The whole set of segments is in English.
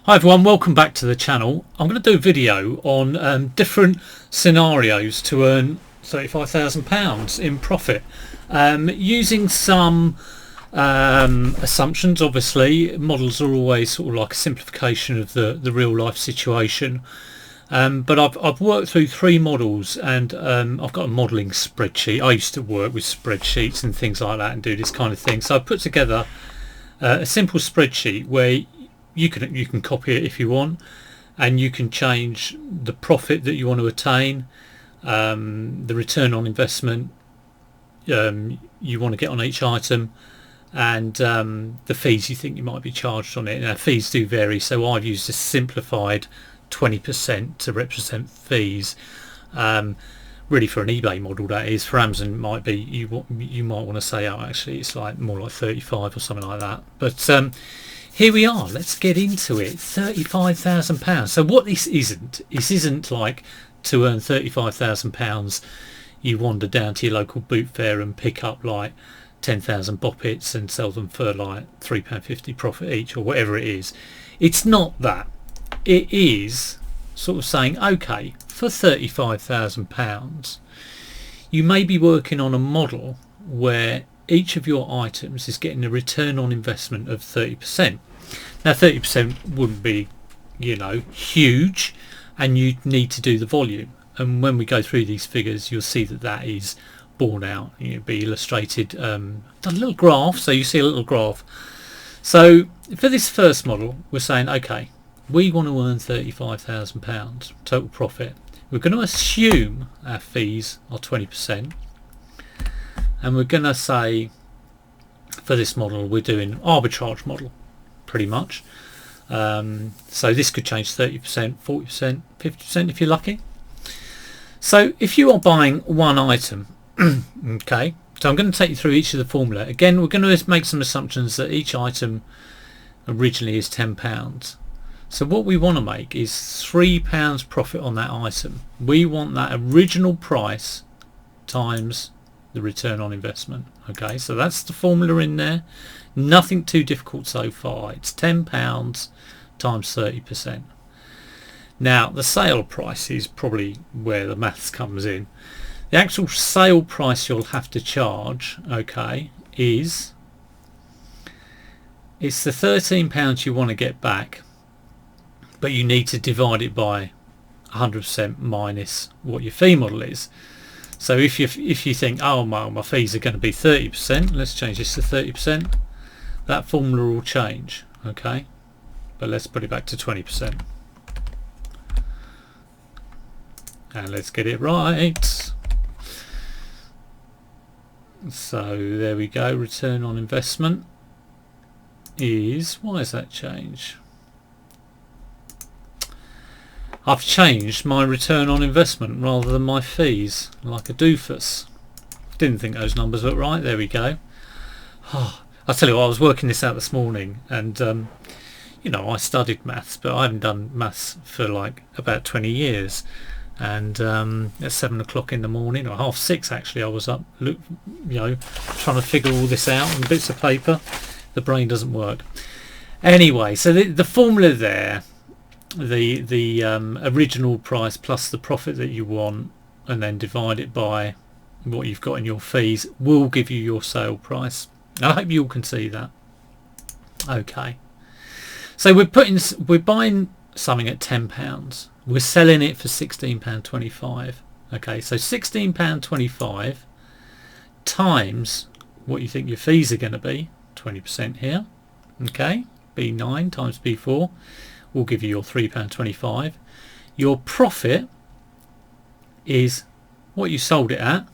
Hi everyone, welcome back to the channel. I'm going to do a video on different scenarios to earn £35,000 in profit using some assumptions. Obviously models are always sort of like a simplification of the real life situation, but I've worked through three models, and I've got a modelling spreadsheet. I used to work with spreadsheets and things like that and do this kind of thing, so I've put together a simple spreadsheet where you can copy it if you want, and you can change the profit that you want to attain, the return on investment you want to get on each item, and the fees you think you might be charged on it. Now fees do vary, so I've used a simplified 20% to represent fees. Really for an eBay model, that is. For Amazon it might be you might want to say, oh actually it's like more like 35 or something like that. But here we are, let's get into it. £35,000. So what this isn't like to earn £35,000 you wander down to your local boot fair and pick up like 10,000 boppets and sell them for like £3.50 profit each, or whatever it is. It's not that. It is sort of saying, okay, for £35,000 you may be working on a model where each of your items is getting a return on investment of 30%. Now 30% wouldn't be, huge, and you'd need to do the volume, and when we go through these figures you'll see that is borne out. It'll be illustrated, a little graph, so you see a little graph. So for this first model we're saying, okay, we want to earn £35,000 total profit. We're going to assume our fees are 20%, and we're going to say for this model we're doing arbitrage model pretty much. So this could change 30%, 40%, 50% if you're lucky. So if you are buying one item, okay, so I'm going to take you through each of the formula. Again, we're going to make some assumptions that each item originally is £10. So what we want to make is £3 profit on that item. We want that original price times the return on investment. Okay, so that's the formula in there. Nothing too difficult so far. It's £10 times 30%. Now the sale price is probably where the maths comes in. The actual sale price you'll have to charge, okay, it's the £13 you want to get back, but you need to divide it by 100% minus what your fee model is. So if you think, oh my fees are going to be 30%, let's change this to 30%, that formula will change, okay, but let's put it back to 20%, and let's get it right. So there we go. Return on investment is, why has that changed? I've changed my return on investment rather than my fees, like a doofus. Didn't think those numbers looked right. There we go. I'll tell you what, I was working this out this morning, and I studied maths, but I haven't done maths for like about 20 years. And at 7 o'clock in the morning, or 6:30 actually, I was up, trying to figure all this out on bits of paper. The brain doesn't work. Anyway, so the formula there, the original price plus the profit that you want, and then divide it by what you've got in your fees, will give you your sale price. I hope you all can see that. Okay, so we're buying something at £10. We're selling it for £16.25. Okay, so £16.25 times what you think your fees are going to be, 20% here. Okay, B9 times B4 will give you your £3.25. Your profit is what you sold it at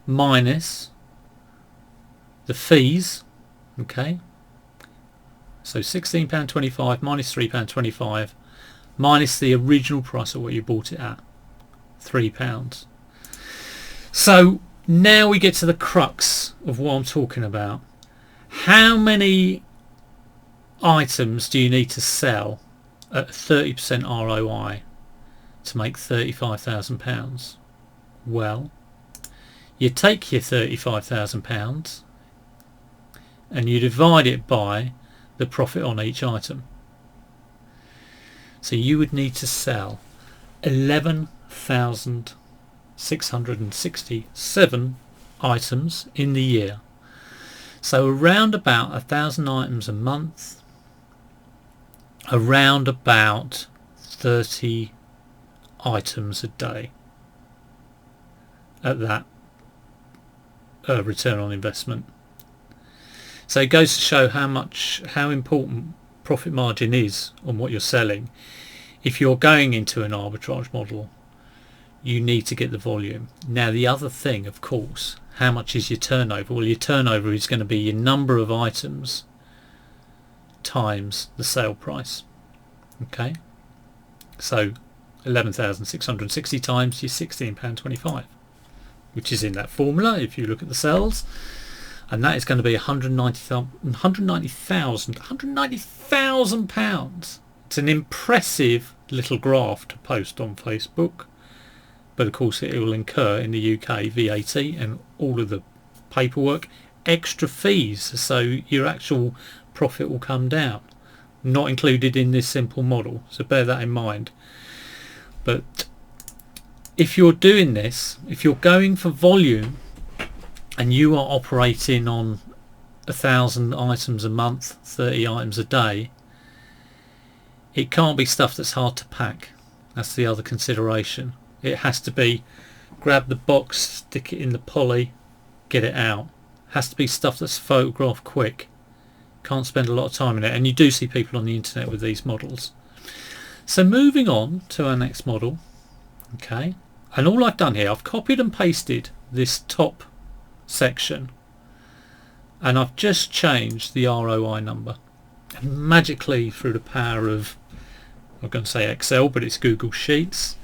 minus the fees. Okay, so £16.25 minus £3.25 minus the original price of what you bought it at, £3. So now we get to the crux of what I'm talking about. How many items do you need to sell at 30% ROI to make £35,000? Well, you take your £35,000 and you divide it by the profit on each item. So you would need to sell 11,667 items in the year. So around about 1,000 items a month, around about 30 items a day at that return on investment. So it goes to show how important profit margin is on what you're selling. If you're going into an arbitrage model, you need to get the volume. Now the other thing, of course, how much is your turnover? Well, your turnover is going to be your number of items times the sale price. Okay, so 11,660 times your £16.25, which is in that formula if you look at the cells, and that is going to be £190,000. It's an impressive little graph to post on Facebook, but of course it will incur in the UK VAT and all of the paperwork, extra fees, so your actual profit will come down. Not included in this simple model, so bear that in mind. But if you're doing this, if you're going for volume and you are operating on 1,000 items a month, 30 items a day, it can't be stuff that's hard to pack. That's the other consideration. It has to be grab the box, stick it in the poly, get it out. It has to be stuff that's photographed quick. Can't spend a lot of time in it, and you do see people on the internet with these models. So moving on to our next model. Okay, and all I've done here, I've copied and pasted this top section, and I've just changed the ROI number, and magically through the power of, I'm going to say Excel, but it's Google Sheets,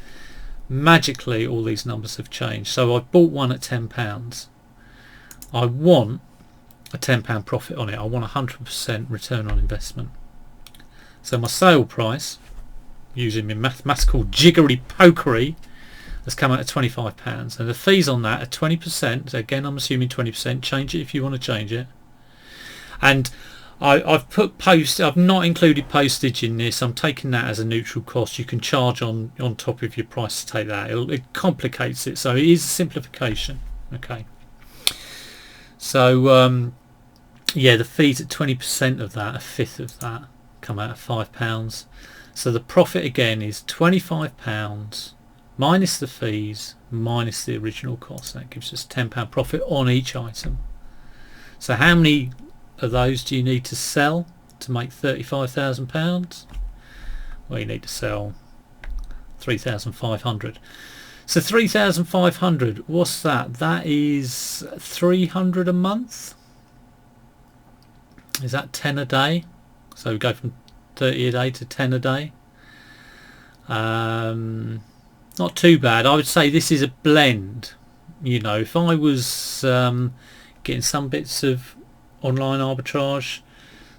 magically all these numbers have changed. So I've bought one at £10. I want a £10 profit on it. I want 100% return on investment. So my sale price, using my mathematical jiggery pokery, has come out at £25, and the fees on that are 20%. So again, I'm assuming 20%. Change it if you want to change it. And I've put I've not included postage in this. I'm taking that as a neutral cost. You can charge on top of your price to take that. It complicates it, so it is a simplification. Okay. So yeah, the fees at 20% of that, a fifth of that, come out at £5. So the profit again is £25 minus the fees minus the original cost. That gives us £10 profit on each item. So how many of those do you need to sell to make £35,000? Well, you need to sell 3,500. So 3,500, what's that? That is 300 a month. Is that 10 a day? So we go from 30 a day to 10 a day. Not too bad. I would say this is a blend. You know, if I was getting some bits of online arbitrage,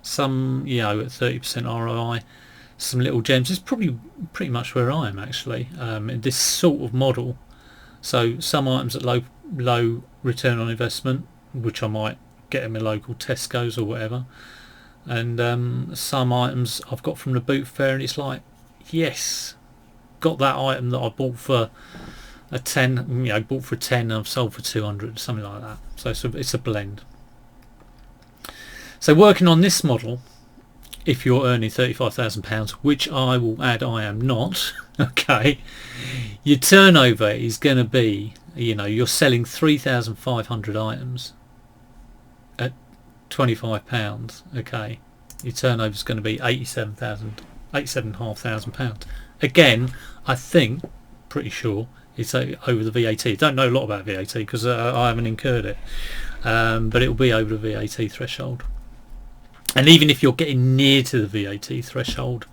some, you know, at 30% ROI, some little gems, it's probably pretty much where I am actually, in this sort of model. So some items at low return on investment, which I might get in my local Tesco's or whatever, and some items I've got from the boot fair, and it's like, yes, got that item that I bought for a 10, you know, bought for a 10 and I've sold for 200, something like that. So it's a blend. So working on this model, if you're earning £35,000, which I will add I am not, okay, your turnover is going to be, you know, you're selling 3,500 items at £25, okay, your turnover is going to be £87,500. Again, I think, pretty sure, it's over the VAT. Don't know a lot about VAT because I haven't incurred it, but it will be over the VAT threshold. And even if you're getting near to the VAT threshold,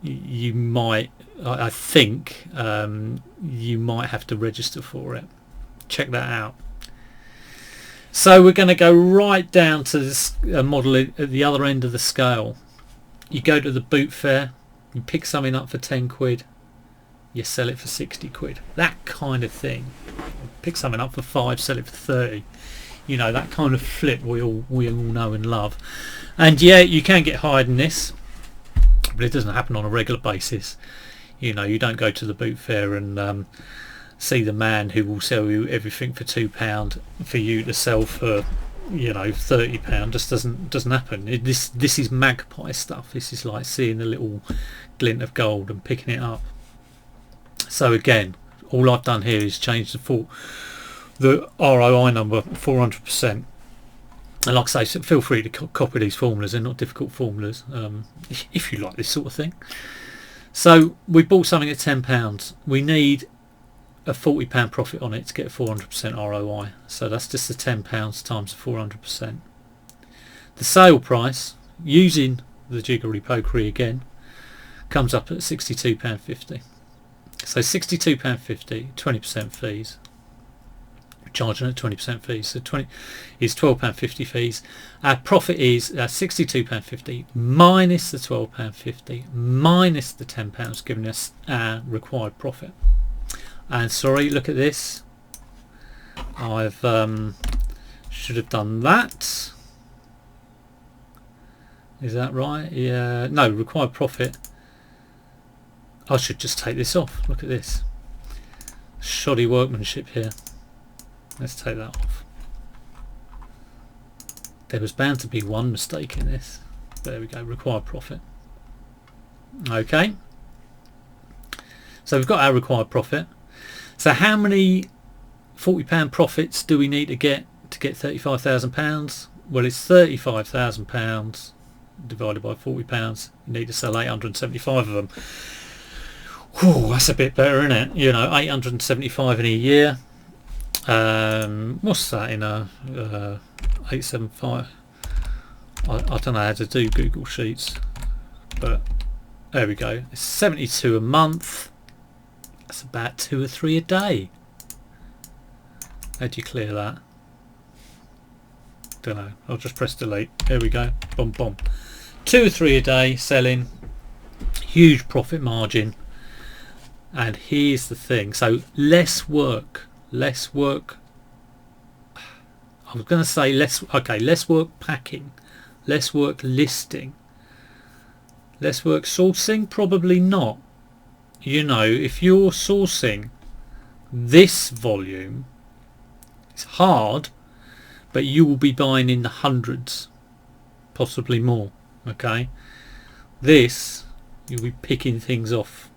you might, I think, you might have to register for it. Check that out. So we're going to go right down to this model at the other end of the scale. You go to the boot fair, you pick something up for 10 quid, you sell it for 60 quid. That kind of thing. Pick something up for 5, sell it for 30. You know, that kind of flip we all know and love. And yeah, you can get higher than this. but it doesn't happen on a regular basis. You know, you don't go to the boot fair and see the man who will sell you everything for £2 for you to sell for, you know, £30. Just doesn't happen. This is magpie stuff. This is like seeing a little glint of gold and picking it up. So again, all I've done here is change the ROI number 400%. And like I say, feel free to copy these formulas. They're not difficult formulas, if you like this sort of thing. So we bought something at £10. We need a £40 profit on it to get 400% ROI. So that's just the £10 times the 400%. The sale price, using the jiggery pokery again, comes up at £62.50. So £62.50, 20% fees. Charging at 20% fees, so 20 is £12.50 fees. Our profit is £62.50 minus the £12.50 minus the £10, giving us our required profit. And sorry, look at this. I've should have done that. Is that right? Yeah. No, required profit. I should just take this off. Look at this. Shoddy workmanship here. Let's take that off. There was bound to be one mistake in this. There we go, required profit. Okay. So we've got our required profit. So how many £40 profits do we need to get £35,000? Well, it's £35,000 divided by £40. You need to sell 875 of them. Whew, that's a bit better, isn't it? You know, 875 in a year. What's that in a 875? I don't know how to do Google Sheets, but there we go. It's 72 a month. That's about 2 or 3 a day. How do you clear that? Don't know. I'll just press delete. There we go. Boom, boom. 2 or 3 a day selling. Huge profit margin. And here's the thing. So less work. Less work. I was going to say less. Okay, less work packing. Less work listing. Less work sourcing. Probably not. You know, if you're sourcing this volume, it's hard, but you will be buying in the hundreds, possibly more. Okay, this you'll be picking things off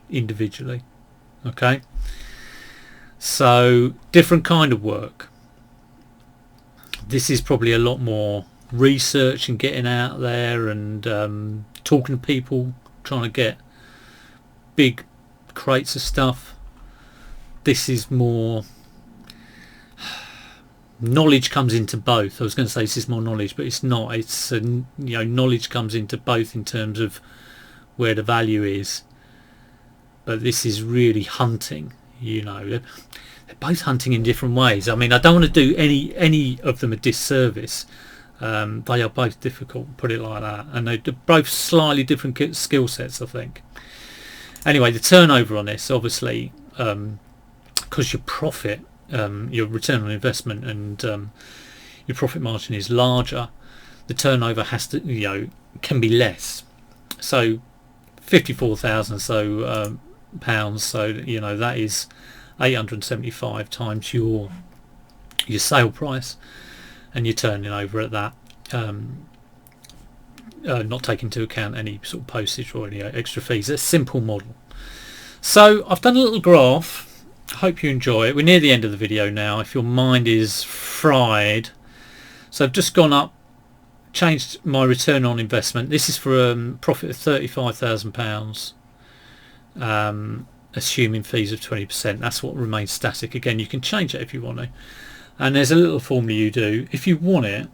individually. Okay, so different kind of work. This is probably a lot more research and getting out there and talking to people, trying to get big crates of stuff. This is more knowledge comes into both. I was going to say this is more knowledge, but it's not. It's you know, knowledge comes into both in terms of where the value is, but this is really hunting. You know, they're both hunting in different ways. I mean, I don't want to do any of them a disservice. They are both difficult, put it like that, and they're both slightly different skill sets, I think. Anyway, the turnover on this, obviously, because your profit, your return on investment and your profit margin is larger, the turnover has to, you know, can be less. So 54,000 so pounds, so you know that is 875 times your sale price, and you're turning over at that. Not taking into account any sort of postage or any extra fees. It's a simple model. So I've done a little graph. I hope you enjoy it. We're near the end of the video now. If your mind is fried, so I've just gone up, changed my return on investment. This is for a profit of £35,000, assuming fees of 20%. That's what remains static. Again, you can change it if you want to, and there's a little formula you do if you want it.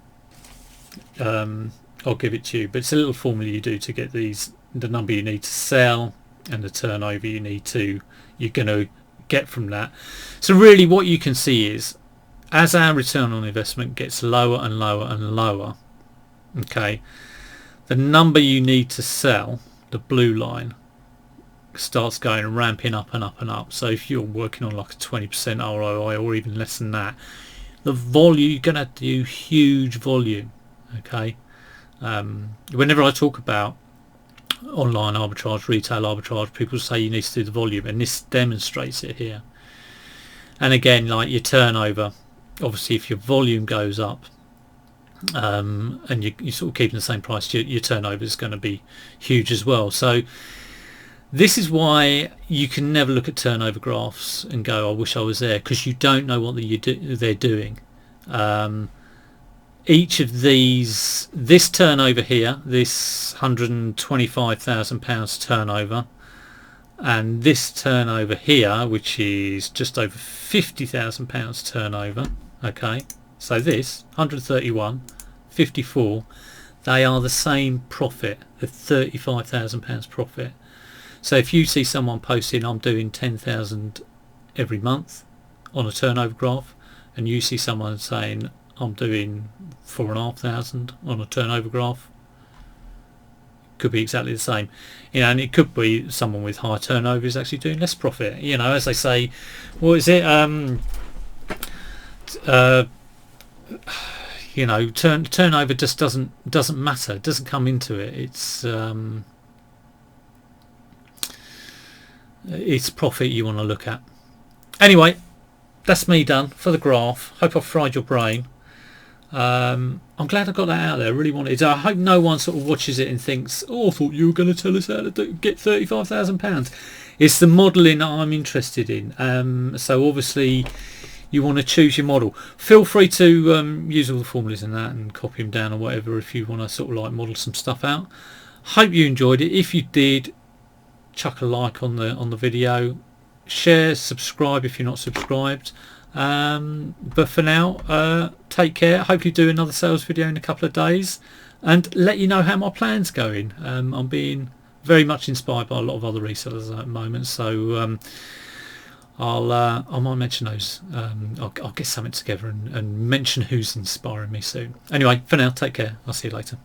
I'll give it to you, but it's a little formula you do to get the number you need to sell and the turnover you're going to get from that. So really what you can see is, as our return on investment gets lower and lower and lower, okay, the number you need to sell, the blue line, starts going and ramping up and up and up. So if you're working on like a 20% ROI or even less than that, the volume, you're going to do huge volume. Okay, whenever I talk about online arbitrage, retail arbitrage, people say you need to do the volume, and this demonstrates it here. And again, like your turnover, obviously if your volume goes up, and you're sort of keeping the same price, your turnover is going to be huge as well. So this is why you can never look at turnover graphs and go, I wish I was there, because you don't know what they're doing. Each of these, this turnover here, this £125,000 turnover, and this turnover here, which is just over £50,000 turnover, okay, so this 131, 54, they are the same profit, the £35,000 profit. So if you see someone posting, I'm doing 10,000 every month on a turnover graph, and you see someone saying I'm doing 4,500 on a turnover graph, could be exactly the same, you know, and it could be someone with high turnover is actually doing less profit. You know, as they say, what is it? You know, turnover just doesn't matter. It doesn't come into it. It's profit you want to look at. Anyway, that's me done for the graph. Hope I've fried your brain. I'm glad I got that out there. I really wanted to. I hope no one sort of watches it and thinks, oh, I thought you were going to tell us how to get £35,000. It's the modelling that I'm interested in. So obviously you want to choose your model. Feel free to use all the formulas in that and copy them down or whatever if you want to sort of like model some stuff out. Hope you enjoyed it. If you did, chuck a like on the video. Share, subscribe if you're not subscribed. But for now, take care. Hopefully do another sales video in a couple of days and let you know how my plan's going. I'm being very much inspired by a lot of other resellers at the moment, so I might mention those. I'll get something together and mention who's inspiring me soon. Anyway, for now, take care. I'll see you later.